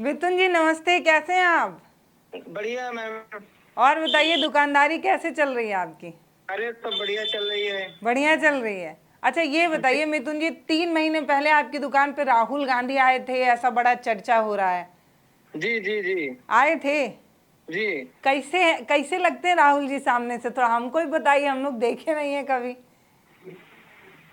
मिथुन जी नमस्ते, कैसे हैं आप? बढ़िया मैम। और बताइए दुकानदारी कैसे चल रही है आपकी? अरे तो बढ़िया चल रही है। बढ़िया चल रही है। अच्छा ये बताइए मिथुन जी, 3 महीने पहले आपकी दुकान पे राहुल गांधी आए थे, ऐसा बड़ा चर्चा हो रहा है। जी जी जी आए थे? जी। कैसे कैसे लगते हैं राहुल जी सामने से? थोड़ा हमको भी बताइए, हम लोग देखे नहीं है कभी।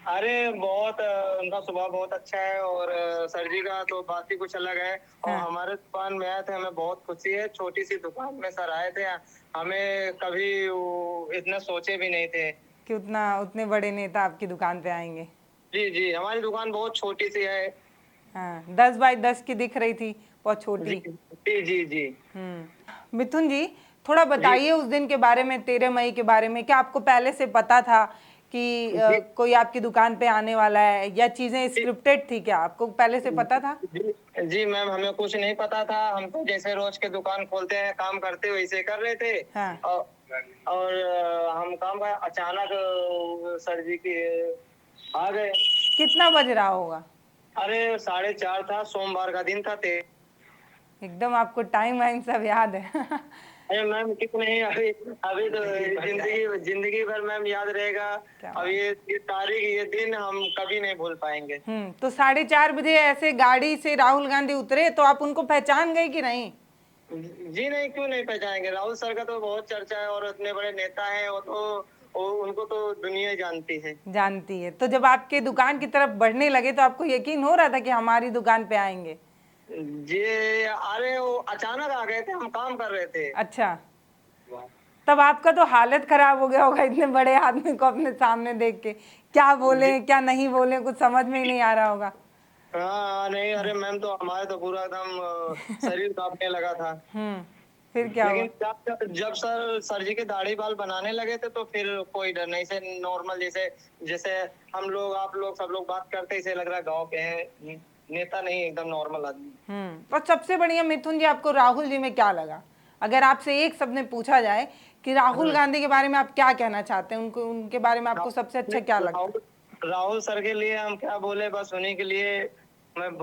अरे बहुत उनका स्वभाव बहुत अच्छा है और सर जी का तो बात ही कुछ अलग है। और हाँ, हमारे दुकान में आए थे, हमें बहुत खुशी है। छोटी सी दुकान में सर आए थे, हमें कभी इतना सोचे भी नहीं थे। कि उतने बड़े नेता आपकी दुकान पे आएंगे। जी जी, हमारी दुकान बहुत छोटी सी है। हाँ, 10 बाई 10 की दिख रही थी, बहुत जी छोटी। जी जी जी मिथुन जी, थोड़ा जी बताइए उस दिन के बारे में, 13 मई के बारे में। क्या आपको पहले से पता था कि जी कोई आपकी दुकान पे आने वाला है, या चीजें जी स्क्रिप्टेड थी? क्या आपको पहले से पता था? जी जी मैम, हमें कुछ नहीं पता था। हम तो जैसे रोज के दुकान खोलते हैं, काम करते वैसे कर रहे थे। हाँ। और हम काम का अचानक सर जी के आ गए। कितना बज रहा होगा? अरे 4:30 था, सोमवार का दिन था। एकदम आपको टाइम वाइम सब याद है। अरे मैम ठीक नहीं, अभी अभी तो जिंदगी जिंदगी भर मैम याद रहेगा। क्या अब बात। ये तारीख, ये दिन हम कभी नहीं भूल पाएंगे। तो 4:30 बजे ऐसे गाड़ी से राहुल गांधी उतरे, तो आप उनको पहचान गए कि नहीं? जी नहीं, क्यों नहीं पहचानेंगे। राहुल सर का तो बहुत चर्चा है और इतने बड़े नेता हैं। उनको तो दुनिया ही जानती है। जानती है। तो जब आपके दुकान की तरफ बढ़ने लगे तो आपको यकीन हो रहा था कि हमारी दुकान पे आएंगे? जी, अरे वो अचानक आ गए थे, हम काम कर रहे थे। अच्छा, तब आपका तो हालत खराब हो गया होगा, इतने बड़े आदमी को अपने सामने देख के। क्या जी बोले क्या नहीं बोले, कुछ समझ में ही नहीं आ रहा होगा। हाँ नहीं, अरे मैम तो हमारे तो पूरा एकदम शरीर कांपने लगा था। फिर क्या लेकिन हुआ? जब सर जी के दाढ़ी बाल बनाने लगे थे तो फिर कोई डर नहीं से नॉर्मल, जैसे जैसे हम लोग आप लोग सब लोग बात करते, इसे लग रहा है गांव के हैं, नेता नहीं, एकदम नॉर्मल आदमी। और सबसे बढ़िया मिथुन जी, आपको राहुल जी में क्या लगा? अगर आपसे एक शब्द में पूछा जाए कि राहुल गांधी के बारे में आप क्या कहना चाहते हैं, उनको उनके बारे में आपको सबसे अच्छा क्या लगता है? राहुल राहुल सर के लिए हम क्या बोले, बस उन्हीं के लिए मैं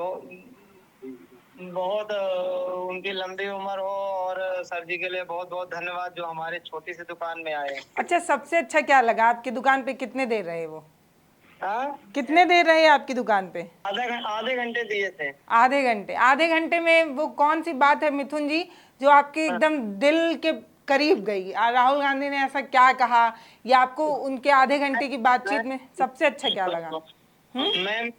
बहुत उनकी लंबी उम्र हो। और सर जी के लिए बहुत बहुत धन्यवाद, जो हमारे छोटी सी दुकान में आए। अच्छा, सबसे अच्छा क्या लगा? आपकी दुकान पे कितने देर रहे वो? हाँ, कितने देर रहे आपकी दुकान पे? आधे घंटे दिए थे। आधे घंटे? आधे घंटे में वो कौन सी बात है मिथुन जी जो आपके हाँ, एकदम दिल के करीब गई? राहुल गांधी ने ऐसा क्या कहा, या आपको उनके आधे घंटे की बातचीत में सबसे अच्छा क्या लगा? मैम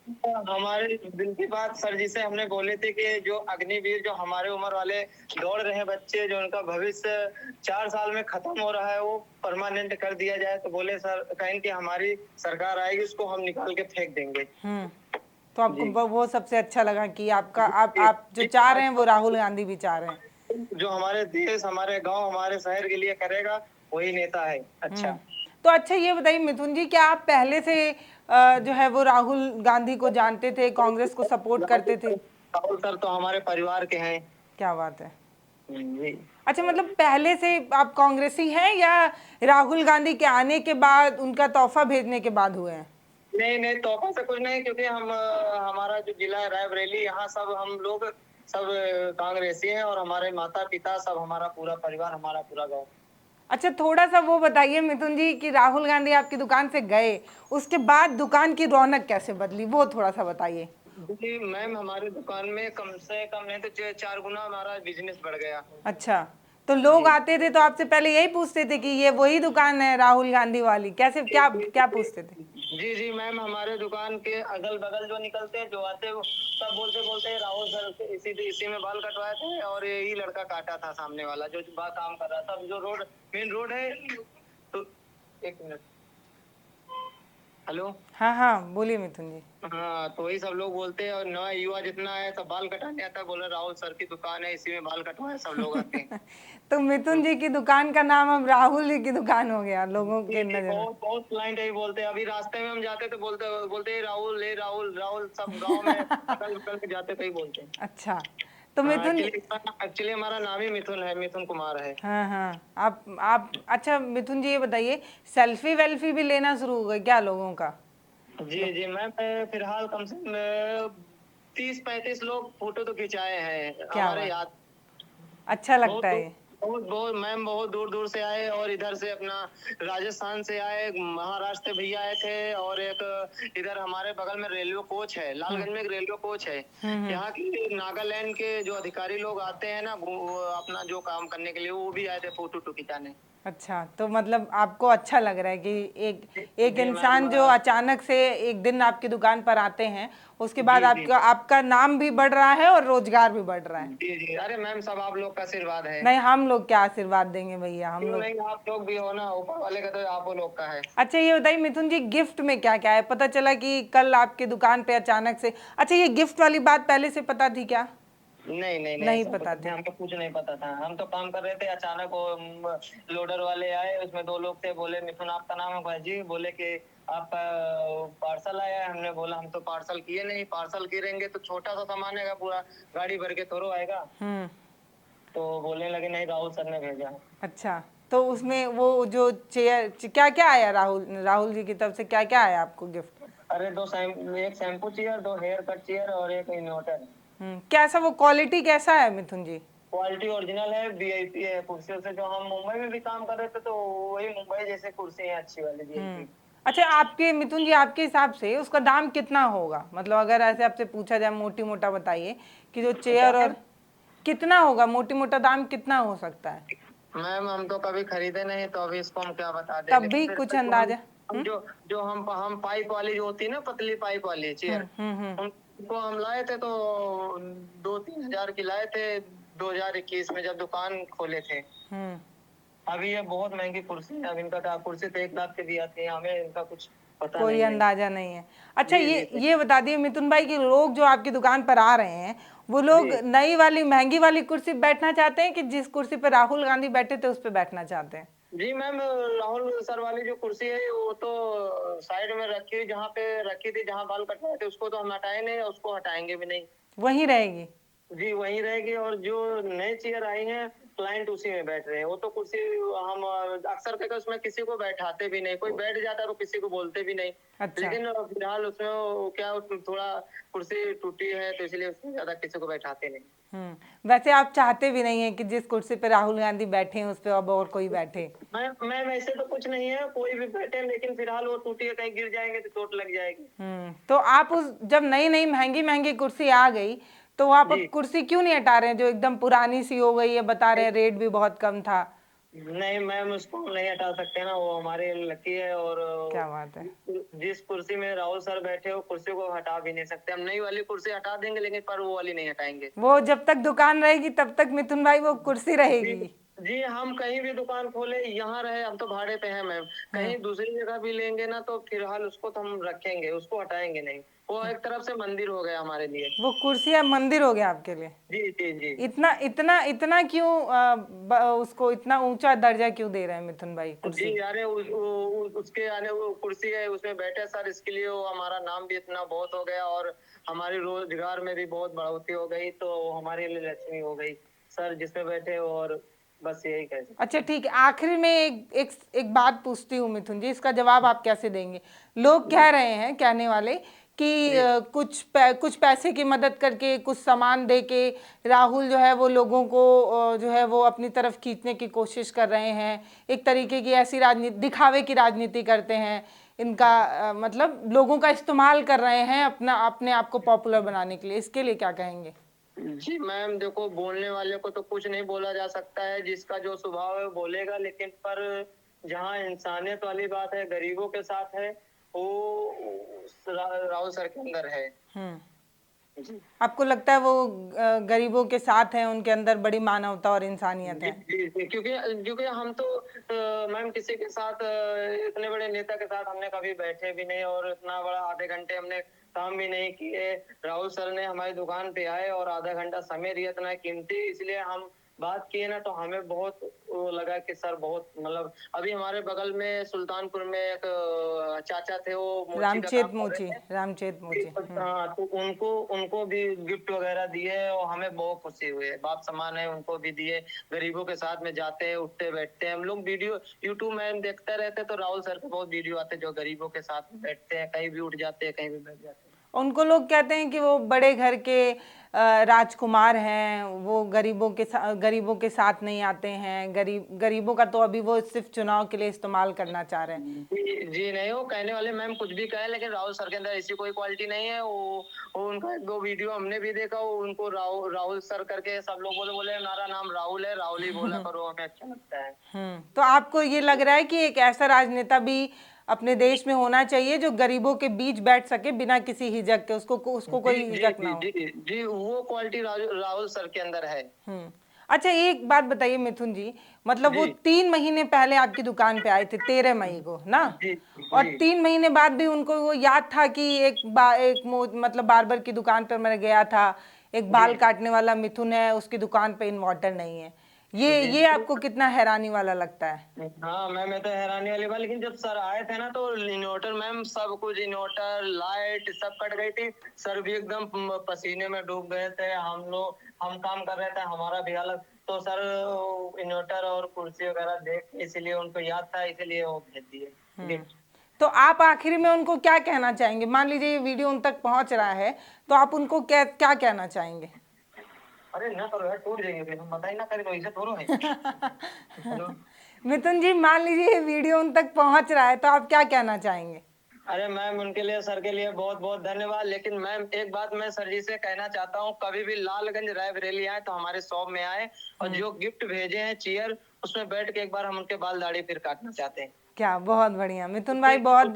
हमारे दिल की बात सर जी से हमने बोले थे कि जो अग्निवीर, जो हमारे उम्र वाले दौड़ रहे हैं बच्चे, जो उनका भविष्य 4 साल में खत्म हो रहा है, वो परमानेंट कर दिया जाए। तो बोले सर, कहें कि हमारी सरकार आएगी, उसको हम निकाल के फेंक देंगे। तो आपको जी वो सबसे अच्छा लगा कि आपका जी आप जो चाह रहे हैं वो राहुल गांधी भी चाह रहे हैं। जो हमारे देश, हमारे गांव, हमारे शहर के लिए करेगा, वही नेता है। अच्छा। तो अच्छा ये बताइए मिथुन जी, क्या आप पहले से जो है वो राहुल गांधी को जानते थे, कांग्रेस को सपोर्ट करते थे? राहुल सर तो हमारे परिवार के हैं। क्या बात है। जी अच्छा, मतलब पहले से आप कांग्रेसी हैं, या राहुल गांधी के आने के बाद, उनका तोहफा भेजने के बाद हुए हैं? नहीं नहीं, तोहफा से कुछ नहीं, क्योंकि हम हमारा जो जिला है रायबरेली, यहाँ सब हम लोग सब कांग्रेसी हैं। और हमारे माता पिता सब, हमारा पूरा परिवार, हमारा पूरा गांव। अच्छा, थोड़ा सा वो बताइए मिथुन जी कि राहुल गांधी आपकी दुकान से गए, उसके बाद दुकान की रौनक कैसे बदली, वो थोड़ा सा बताइए। जी मैम, हमारी दुकान में कम से कम नहीं तो 4 गुना हमारा बिजनेस बढ़ गया। अच्छा, तो लोग जी आते थे तो आपसे पहले यही पूछते थे कि ये वही दुकान है राहुल गांधी वाली? कैसे, जी क्या जी क्या पूछते थे? जी जी मैम, हमारे दुकान के अगल बगल जो निकलते हैं, जो आते हैं, वो सब बोलते बोलते हैं राहुल सर से इसी में बाल कटवाए थे, और यही लड़का काटा था, सामने वाला जो काम कर रहा था, जो रोड, मेन रोड है। तो एक मिनट, हेलो। हाँ हाँ, बोलिए मिथुन जी। हाँ, तो वही सब लोग बोलते हैं। और नया युवा जितना है सब बाल कटाने आता है, बोले राहुल सर की दुकान है, इसी में बाल कटवाए, सब लोग आते हैं। तो मिथुन जी की दुकान का नाम अब राहुल जी की दुकान हो गया लोगों के जी जी, नजर में। बहुत बहुत क्लाइंट यही बोलते हैं। अभी रास्ते में हम जाते तो बोलते बोलते हैं राहुल, ले राहुल राहुल, सब गांव में अकल बकल के जाते तो ही बोलते हैं। अच्छा, तो हाँ, मिथुन। एक्चुअली हमारा नाम ही मिथुन है, मिथुन कुमार है। हाँ हाँ, आप अच्छा मिथुन जी ये बताइए, सेल्फी वेल्फी भी लेना शुरू हो गया क्या लोगों का? जी जी मैं फिलहाल कम से कम 30-35 लोग फोटो तो खिंचाए हैं क्या हमारे बात, याद। अच्छा बहुत लगता है दूर ये। बहुत बहुत मैम बहुत दूर दूर से आए और इधर से अपना राजस्थान से आए, महाराष्ट्र से भैया आए थे, और एक इधर हमारे बगल में रेलवे कोच है, लालगंज में एक रेलवे कोच है। यहाँ के नागालैंड के जो अधिकारी लोग आते हैं ना वो अपना जो काम करने के लिए, वो भी आए थे फोटो वोटो खिंचाने। अच्छा, तो मतलब आपको अच्छा लग रहा है कि एक एक जी मैम। इंसान जो अचानक से एक दिन आपकी दुकान पर आते हैं, उसके बाद जी जी आपका आपका नाम भी बढ़ रहा है और रोजगार भी बढ़ रहा है। जी जी, अरे मैम सब आप लोग का आशीर्वाद है। नहीं, हम लोग क्या आशीर्वाद देंगे भैया, हम क्यों लोग। नहीं, आप लोग भी हो ना, ऊपर वाले का तो आप लोग का है। अच्छा ये बताइए मिथुन जी, गिफ्ट में क्या क्या है? पता चला कि कल आपकी दुकान पे अचानक से, अच्छा ये गिफ्ट वाली बात पहले से पता थी क्या? नहीं नहीं नहीं, नहीं ऐसा कुछ पता नहीं, थी। हमको कुछ नहीं पता था। हम तो काम कर रहे थे, अचानक वो लोडर वाले आए, उसमें 2 लोग थे, बोले मिथुन आपका नाम है भाई, बोले कि आपका पार्सल आया है। हमने बोला हम तो पार्सल किए नहीं, पार्सल करेंगे तो छोटा सा सामान आएगा, पूरा गाड़ी भर के थोड़ा आएगा। तो बोलने लगे नहीं राहुल सर ने भेजा। अच्छा, तो उसमें वो जो चेयर क्या क्या आया, राहुल राहुल जी की तरफ से क्या क्या आया आपको गिफ्ट? अरे एक shampoo chair, 2 haircut chair और एक इन्वर्टर। कैसा वो क्वालिटी कैसा है मिथुन जी? क्वालिटी ओरिजिनल है, वीआईपी है। कुर्सियों से जो हम मुंबई में भी काम कर रहे थे तो वही मुंबई जैसे कुर्सी है, अच्छी वाली वीआईपी। अच्छा, आपके मिथुन जी आपके हिसाब से उसका दाम कितना होगा? मतलब अगर ऐसे आपसे पूछा जाए, मोटी मोटा बताइए कि जो क्या चेयर, है और कितना होगा, मोटी मोटा दाम कितना हो सकता है? मैम, हम तो कभी खरीदे नहीं तो अभी इसको हम क्या बता दें, तब लेकिन भी फिर कुछ भी जो अंदाजा। हम जो जो हम पाइप वाली जो होती है ना, पतली पाइप वाली चेयर, उनको हम लाए थे तो 2-3 हजार की लाए थे 2021 में जब दुकान खोले थे। अभी ये बहुत महंगी कुर्सी है, अब इनका क्या, कुर्सी तो 1 लाख की भी आती है, हमें इनका कुछ पता कोई नहीं है। अंदाजा नहीं है। अच्छा जी जी ये बता दिए मिथुन भाई कि लोग जो आपकी दुकान पर आ रहे हैं, वो लोग जी नई वाली महंगी वाली कुर्सी पे बैठना चाहते हैं कि जिस कुर्सी पर राहुल गांधी बैठे थे उस पर बैठना चाहते हैं? जी मैम, राहुल सर वाली जो कुर्सी है वो तो साइड में रखी, जहाँ पे रखी थी, जहाँ बाल कटवाए थे, उसको तो हम हटाए नहीं, उसको हटाएंगे भी नहीं। वहीं रहेगी। जी वहीं रहेगी, और जो नए चेयर आई हैं क्लाइंट उसी में बैठ रहे हैं। वो तो कुर्सी हम अक्सर करके उसमें किसी को बैठाते भी नहीं, कोई बैठ जाता है तो किसी को बोलते भी नहीं। अच्छा। लेकिन फिलहाल उसमें क्या, उसमें थोड़ा कुर्सी टूटी है तो इसलिए उसमें ज्यादा किसी को बैठाते नहीं। वैसे आप चाहते भी नहीं है कि जिस कुर्सी पे राहुल गांधी बैठे हैं उस पे अब और कोई बैठे? मैम ऐसे तो कुछ नहीं है, कोई भी बैठे, लेकिन फिलहाल वो टूटी है, कहीं गिर जाएंगे तो चोट लग जाएगी। तो आप उस जब नई नई महंगी महंगी कुर्सी आ गई, तो आप अब जी कुर्सी क्यों नहीं हटा रहे हैं जो एकदम पुरानी सी हो गई है? बता रहे हैं रेट भी बहुत कम था। नहीं मैम, उसको हम नहीं हटा सकते ना, वो हमारे लकी है। और क्या बात है। जिस कुर्सी में राहुल सर बैठे हो, कुर्सी को हटा भी नहीं सकते हम। नई वाली कुर्सी हटा देंगे, लेकिन पर वो वाली नहीं हटाएंगे। वो जब तक दुकान रहेगी तब तक मिथुन भाई वो कुर्सी जी रहेगी। जी, हम कहीं भी दुकान खोले, यहाँ रहे, हम तो भाड़े पे हैं मैम, कहीं दूसरी जगह भी लेंगे ना तो फिलहाल उसको तो हम रखेंगे, उसको हटाएंगे नहीं। वो एक तरफ से मंदिर हो गया हमारे लिए। वो कुर्सी अब मंदिर हो गया आपके लिए। जी जी जी इतना इतना इतना क्यों उसको इतना ऊंचा दर्जा क्यों दे रहे हैं मिथुन भाई जी, कुर्सी? अरे उसके आने, वो कुर्सी है उसमें बैठे सर, इसके लिए वो हमारा नाम भी इतना बहुत हो गया, और हमारी रोजगार में भी बहुत बढ़ोतरी हो गई, तो हमारे लिए लक्ष्मी हो गई सर जिसमें बैठे। और बस यही कह सकते अच्छा हैं। ठीक है, आखिर में एक बात पूछती हूँ मिथुन जी, इसका जवाब आप कैसे देंगे? लोग कह रहे हैं, कहने वाले कि जी कुछ पैसे की मदद करके, कुछ सामान दे के राहुल जो है वो लोगों को जो है वो अपनी तरफ खींचने की कोशिश कर रहे हैं। एक तरीके की ऐसी राजनीति, दिखावे की राजनीति करते हैं। इनका मतलब लोगों का इस्तेमाल कर रहे हैं अपने आप को पॉपुलर बनाने के लिए। इसके लिए क्या कहेंगे? जी मैम, देखो बोलने वाले को तो कुछ नहीं बोला जा सकता है, जिसका जो स्वभाव है वो बोलेगा, लेकिन पर जहाँ इंसानियत वाली बात है, गरीबों के साथ है, वो राहुल सर के अंदर है। जी आपको लगता है वो गरीबों के साथ हैं, उनके अंदर बड़ी मानवता और इंसानियत जी है? जी जी, क्योंकि क्योंकि हम तो मैम किसी के साथ इतने बड़े नेता के साथ हमने कभी बैठे भी नहीं, और इतना बड़ा आधे घंटे हमने काम भी नहीं किए। राहुल सर ने हमारी दुकान पे आए और आधा घंटा समय दिया, इतना कीमती, इसलिए हम बात किए ना, तो हमें बहुत वो लगा कि सर बहुत, मतलब अभी हमारे बगल में सुल्तानपुर में एक चाचा थे, वो मोची का काम रामचेत कर मोची, रहे थे। रामचेत मोची। हाँ, तो उनको उनको भी गिफ्ट वगैरह दिए और हमें बहुत खुशी हुई है। बाप समान है, उनको भी दिए। गरीबों के साथ में जाते हैं, उठते बैठते हैं, हम लोग वीडियो यूट्यूब में हम देखते रहते, तो राहुल सर के बहुत वीडियो आते हैं जो गरीबों के साथ में बैठते हैं, कहीं भी उठ जाते हैं, कहीं भी बैठ जाते हैं। उनको लोग कहते हैं कि वो बड़े घर के राजकुमार हैं, वो गरीबों के साथ नहीं आते हैं, गरीबों का तो अभी वो सिर्फ चुनाव के लिए इस्तेमाल करना चाह रहे हैं। जी जी नहीं, वो कहने वाले मैम कुछ भी कहे, लेकिन राहुल सर के अंदर ऐसी कोई क्वालिटी नहीं है। वो उनका एक दो वीडियो हमने भी देखा, वो उनको राहुल सर करके सब लोग बोले बोले हमारा नाम राहुल है, राहुल ही बोला करो, हमें अच्छा लगता है। तो आपको ये लग रहा है कि एक ऐसा राजनेता भी अपने देश में होना चाहिए जो गरीबों के बीच बैठ सके बिना किसी हिचक के, उसको कोई जी हिचक ना जी हो। जी जी, वो क्वालिटी राहुल सर के अंदर है। अच्छा, एक बात बताइए मिथुन जी, मतलब वो जी 3 महीने पहले आपकी दुकान पे आए थे 13 मई को ना, जी और जी 3 महीने बाद भी उनको वो याद था कि मतलब बार्बर की दुकान पर मैं गया था, एक बाल जी काटने वाला मिथुन है, उसकी दुकान पे इन्वर्टर नहीं है। जी ये जी। आपको कितना हैरानी वाला लगता है? हाँ मैम, मैं तो हैरानी वाली बात, लेकिन जब सर आए थे ना तो इन्वर्टर मैम सब कुछ, इन्वर्टर लाइट सब कट गई थी। सर भी एकदम पसीने में डूब गए थे। हम काम कर रहे थे, हमारा भी हालत। तो सर इन्वर्टर और कुर्सी वगैरह देख, इसलिए उनको याद था, इसलिए वो भेज दिए गिफ्ट। तो आप आखिरी में उनको क्या कहना चाहेंगे? मान लीजिए ये वीडियो उन तक पहुंच रहा है, तो आप उनको क्या क्या कहना चाहेंगे? अरे ना करो यार, टूट जाएंगे फिर, हम बताइए ना करें तो ऐसे थोड़ा है। हेलो। मिथुन जी, मान लीजिए ये वीडियो उन तक पहुंच रहा है, तो आप क्या कहना चाहेंगे? अरे मैम, उनके लिए, सर के लिए बहुत बहुत धन्यवाद। लेकिन मैम एक बात मैं सर जी से कहना चाहता हूँ, कभी भी लालगंज रायबरेली आए तो हमारे शॉप में आए, और जो गिफ्ट भेजे हैं चेयर, उसमें बैठ के एक बार हम उनके बाल दाढ़ी फिर काटना चाहते हैं। क्या बहुत बढ़िया मिथुन भाई, बहुत।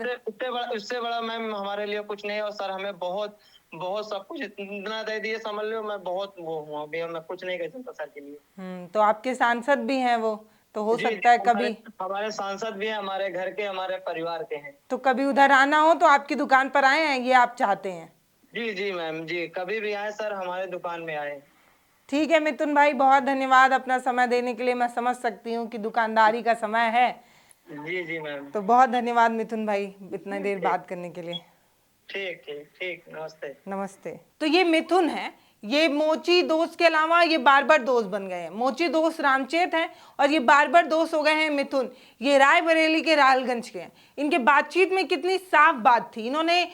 उससे बड़ा मैम हमारे लिए कुछ नहीं है। और सर हमें बहुत बहुत सब कुछ इतना दे दिए, समझ लो मैं बहुत वो हूँ अभी, मैं कुछ नहीं कह सकता सर के लिए। तो आपके सांसद भी हैं वो, तो हो जी जी, सकता है हमारे कभी, हमारे सांसद भी हैं, हमारे घर के, हमारे परिवार के हैं। तो कभी उधर आना हो तो आपकी दुकान पर आए हैं, ये आप चाहते हैं? जी जी मैम जी, कभी भी आए सर, हमारे दुकान में आए। ठीक है मिथुन भाई, बहुत धन्यवाद अपना समय देने के लिए। मैं समझ सकती हूँ कि दुकानदारी का समय है, जी जी मैम। तो बहुत धन्यवाद मिथुन भाई इतने देर ठीक बात करने के लिए। ठीक ठीक ठीक, नमस्ते। नमस्ते। तो ये मिथुन है, ये मोची दोस्त के अलावा ये बार बार दोस्त बन गए हैं। मोची दोस्त रामचेत हैं और ये बार बार दोस्त हो गए हैं मिथुन। ये रायबरेली के लालगंज के हैं। इनके बातचीत में कितनी साफ बात थी, इन्होंने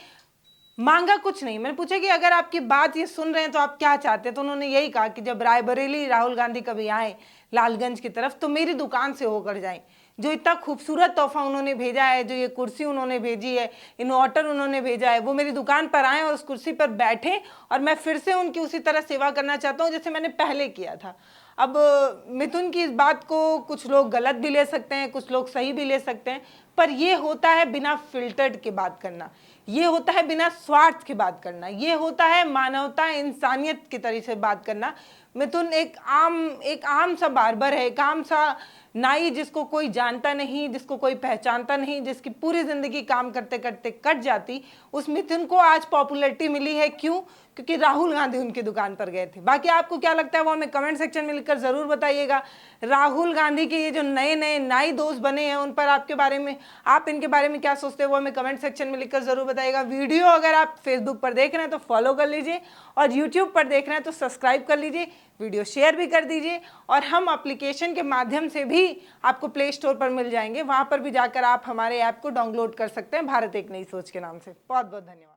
मांगा कुछ नहीं। मैंने पूछा कि अगर आपकी बात ये सुन रहे हैं तो आप क्या चाहते हैं, तो उन्होंने यही कहा कि जब रायबरेली राहुल गांधी कभी आए लालगंज की तरफ तो मेरी दुकान से होकर जाएं। जो इतना खूबसूरत तोहफा उन्होंने भेजा है, जो ये कुर्सी उन्होंने भेजी है, इन्वर्टर उन्होंने भेजा है, वो मेरी दुकान पर आए और उस कुर्सी पर बैठे, और मैं फिर से उनकी उसी तरह सेवा करना चाहता हूँ जैसे मैंने पहले किया था। अब मिथुन की इस बात को कुछ लोग गलत भी ले सकते हैं, कुछ लोग सही भी ले सकते हैं, पर ये होता है बिना फिल्टर्ड के बात करना, ये होता है बिना स्वार्थ के बात करना, ये होता है मानवता इंसानियत की तरह से बात करना। मिथुन एक आम सा बार्बर है, एक आम सा नाई, जिसको कोई जानता नहीं, जिसको कोई पहचानता नहीं, जिसकी पूरी जिंदगी काम करते करते कट जाती। उस मिथुन को आज पॉपुलैरिटी मिली है, क्यों? क्योंकि राहुल गांधी उनकी दुकान पर गए थे। बाकी आपको क्या लगता है वो हमें कमेंट सेक्शन में लिखकर जरूर बताइएगा। राहुल गांधी के ये जो नए नए नाई दोस्त बने हैं, उन पर आप इनके बारे में क्या सोचते हैं वो हमें कमेंट सेक्शन में लिखकर जरूर बताइएगा। वीडियो अगर आप फेसबुक पर देख रहे हैं तो फॉलो कर लीजिए, और यूट्यूब पर देख रहे हैं तो सब्सक्राइब कर लीजिए, वीडियो शेयर भी कर दीजिए। और हम एप्लीकेशन के माध्यम से भी आपको प्ले स्टोर पर मिल जाएंगे, वहां पर भी जाकर आप हमारे ऐप को डाउनलोड कर सकते हैं, भारत एक नई सोच के नाम से। बहुत बहुत धन्यवाद।